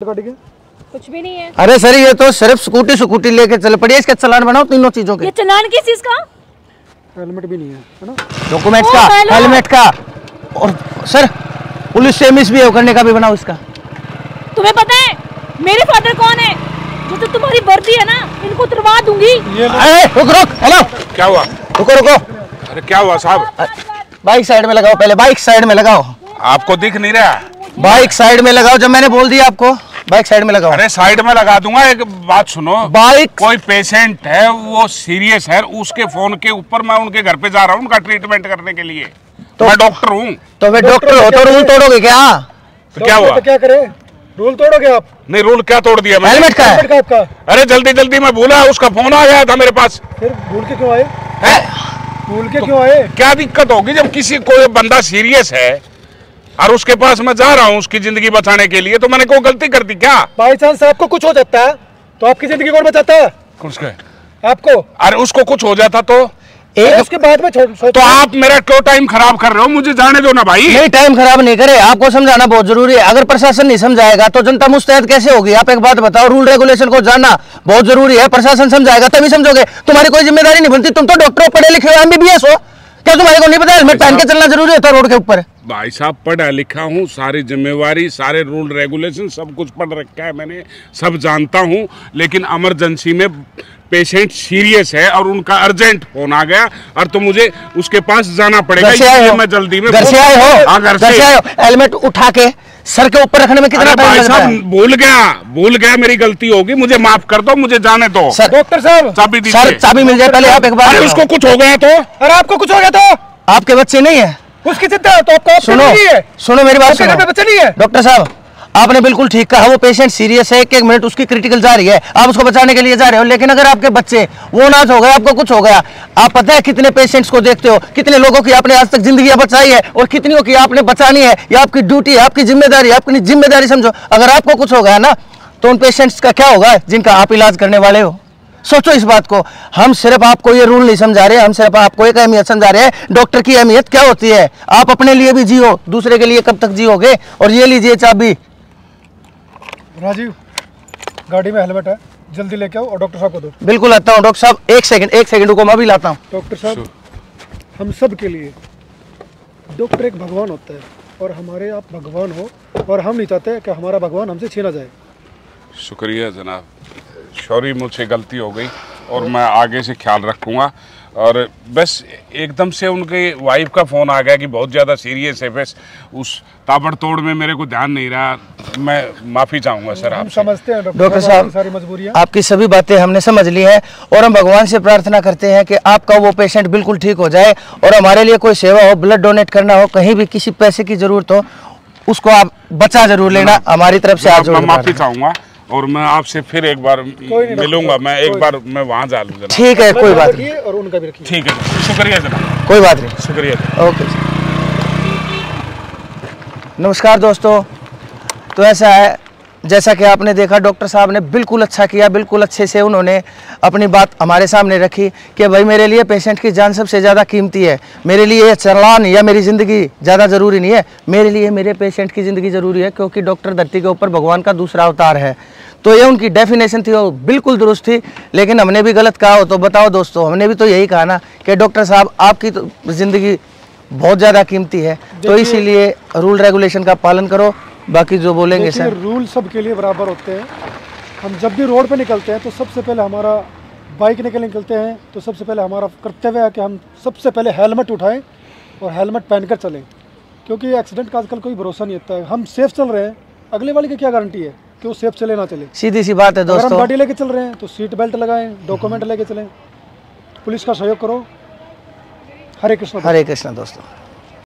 कुछ भी नहीं है। अरे सर ये तो सिर्फ स्कूटी लेके चल पड़ी है, इसका चालान बनाओ तीनों चीजों के। ये चालान किस चीज का? हेलमेट भी नहीं है ना? डॉक्यूमेंट्स का, हेलमेट का, और सर पुलिस से मिसबिहेव करने का भी बनाओ इसका। तुम्हें पता है मेरे फादर कौन है? जो तो तुम्हारी वर्दी है ना, इनको उतरवा दूंगी। रुक हेलो, क्या हुआ? रुको। अरे क्या हुआ साहब? बाइक साइड में लगाओ, पहले बाइक साइड में लगाओ। आपको दिख नहीं रहा? बाइक साइड में लगाओ, जब मैंने बोल दिया आपको बाइक साइड में लगाओ। अरे साइड में लगा दूंगा। एक बात सुनो, बाइक कोई पेशेंट है वो सीरियस है, उसके फोन के ऊपर मैं उनके घर पे जा रहा हूँ उनका ट्रीटमेंट करने के लिए। तो मैं डॉक्टर हूँ। तो वे डॉक्टर हो तो रूल तोड़ोगे क्या? तो क्या हुआ? तो क्या करे? रूल तोड़ोगे आप? नहीं, रूल क्या तोड़ दिया मैंने? हेलमेट का है आपका। अरे जल्दी मैं भूला, उसका फोन आ गया था मेरे पास। फिर भूल के क्यों आए? भूल के तो क्यों आए? क्या दिक्कत होगी जब किसी कोई बंदा सीरियस है और उसके पास मैं जा रहा हूँ उसकी जिंदगी बचाने के लिए, तो मैंने कोई गलती कर दी क्या? बाई चांस आपको कुछ हो जाता है तो आपकी जिंदगी कौन बचाता है? उसके आपको। अरे उसको कुछ हो जाता तो उसके बाद में तो आप मेरा क्यों टाइम खराब कर रहे हो? मुझे जाने दो ना भाई। नहीं, टाइम खराब नहीं करे, आपको समझाना बहुत जरूरी है। अगर प्रशासन नहीं समझाएगा तो जनता मुस्तैद कैसे होगी? आप एक बात बताओ, रूल रेगुलेशन को जानना बहुत जरूरी है। प्रशासन समझाएगा तभी समझोगे। तुम्हारी कोई जिम्मेदारी नहीं बनती, तुम तो डॉक्टर हो, पढ़े लिखे हो, MBBS हो, क्या तुम्हारे को नहीं पता हेलमेट पहन के चलना जरूरी होता है रोड के ऊपर? भाई साहब पढ़ा लिखा हूँ, सारी जिम्मेवारी, सारे रूल रेगुलेशन सब कुछ पढ़ रखा है मैंने, सब जानता हूँ। लेकिन इमरजेंसी में पेशेंट सीरियस है और उनका अर्जेंट फोन आ गया और तो मुझे उसके पास जाना पड़ेगा। मैं जल्दी में घर से आए हो? घर से आए हो? हेलमेट उठा के सर के ऊपर रखने में कितना टाइम लगता है? भूल गया, मेरी गलती होगी, मुझे माफ कर दो, मुझे जाने दो। डॉक्टर साहब चाबी दीजिए। सर चाबी मिल जाए पहले, आप एक बार। उसको कुछ हो गया तो? अरे आपको कुछ हो गया तो? आपके बच्चे नहीं है? उसकी चिंता है तो आपको सुनो मेरी बात सुनो। बच्चे नहीं है? डॉक्टर साहब आपने बिल्कुल ठीक कहा, वो पेशेंट सीरियस है, एक मिनट उसकी क्रिटिकल जा रही है, आप उसको बचाने के लिए जा रहे हो। लेकिन अगर आपके बच्चे वो नाच हो गए, आपको कुछ हो गया, आप पता है कितने पेशेंट्स को देखते हो, कितने लोगों की आपने आज तक जिंदगी बचाई है और कितनियों की आपने बचानी है। ये आपकी ड्यूटी है, आपकी जिम्मेदारी, आपकी जिम्मेदारी समझो। अगर आपको कुछ हो गया ना तो उन पेशेंट्स का क्या होगा जिनका आप इलाज करने वाले हो? सोचो इस बात को। हम सिर्फ आपको ये रूल नहीं समझा रहे, हम सिर्फ आपको एक अहमियत समझा रहे हैं। डॉक्टर की अहमियत क्या होती है? आप अपने लिए भी जियो, दूसरे के लिए कब तक जियोगे? और ये लीजिए चाबी। राजीव गाड़ी में हेलमेट है, जल्दी लेके आओ और डॉक्टर साहब को दो। बिल्कुल आता हूँ डॉक्टर साहब, एक सेकंड रुको, मैं भी लाता हूँ। डॉक्टर साहब हम सब के लिए डॉक्टर एक भगवान होता है और हमारे आप भगवान हो और हम नहीं चाहते कि हमारा भगवान हमसे छीना जाए। शुक्रिया जनाब, सॉरी मुझसे गलती हो गई और मैं आगे से ख्याल रखूँगा। और बस एकदम से उनके वाइफ का फ़ोन आ गया कि बहुत ज़्यादा सीरियस है, बस उस ताबड़तोड़ में मेरे को ध्यान नहीं रहा। मैं माफ़ी चाहूँगा सर। आप समझते हैं डॉक्टर साहब सारी मजबूरियाँ, आपकी सभी बातें हमने समझ ली हैं और हम भगवान से प्रार्थना करते हैं कि आपका वो पेशेंट बिल्कुल ठीक हो जाए। और हमारे लिए कोई सेवा हो, ब्लड डोनेट करना हो, कहीं भी किसी पैसे की ज़रूरत हो, उसको आप बचा जरूर लेना। हमारी तरफ से आज माफ़ी चाहूँगा और मैं आपसे फिर एक बार मिलूंगा। मैं एक बार मैं वहाँ जा लूँगा। ठीक है, कोई बात नहीं। और उनका भी रखिए। ठीक है, शुक्रिया जनाब। कोई बात नहीं, शुक्रिया। ओके। नमस्कार दोस्तों, तो ऐसा है जैसा कि आपने देखा, डॉक्टर साहब ने बिल्कुल अच्छा किया, बिल्कुल अच्छे से उन्होंने अपनी बात हमारे सामने रखी कि भाई मेरे लिए पेशेंट की जान सबसे ज़्यादा कीमती है। मेरे लिए चालान या मेरी ज़िंदगी ज़्यादा ज़रूरी नहीं है, मेरे लिए मेरे पेशेंट की ज़िंदगी ज़रूरी है, क्योंकि डॉक्टर धरती के ऊपर भगवान का दूसरा अवतार है। तो ये उनकी डेफिनेशन थी, वो बिल्कुल दुरुस्त थी। लेकिन हमने भी गलत कहा हो तो बताओ दोस्तों, हमने भी तो यही कहा ना कि डॉक्टर साहब आपकी तो ज़िंदगी बहुत ज़्यादा कीमती है, तो इसीलिए रूल रेगुलेशन का पालन करो। बाकी जो बोलेंगे सर, रूल सबके लिए बराबर होते हैं। हम जब भी रोड पे निकलते हैं तो सबसे पहले हमारा बाइक निकलते हैं तो सबसे पहले हमारा कर्तव्य है कि हम सबसे पहले हेलमेट उठाएं और हेलमेट पहनकर चलें, क्योंकि एक्सीडेंट का आजकल कोई भरोसा नहीं होता है। हम सेफ चल रहे हैं, अगले वाले की क्या गारंटी है कि वो सेफ चले ना चले? सीधी सी बात है दोस्तों। अगर हम गाड़ी लेके चल रहे हैं तो सीट बेल्ट लगाएं, डॉक्यूमेंट लेके चलें, पुलिस का सहयोग करो। हरे कृष्ण। हरे कृष्ण दोस्तों।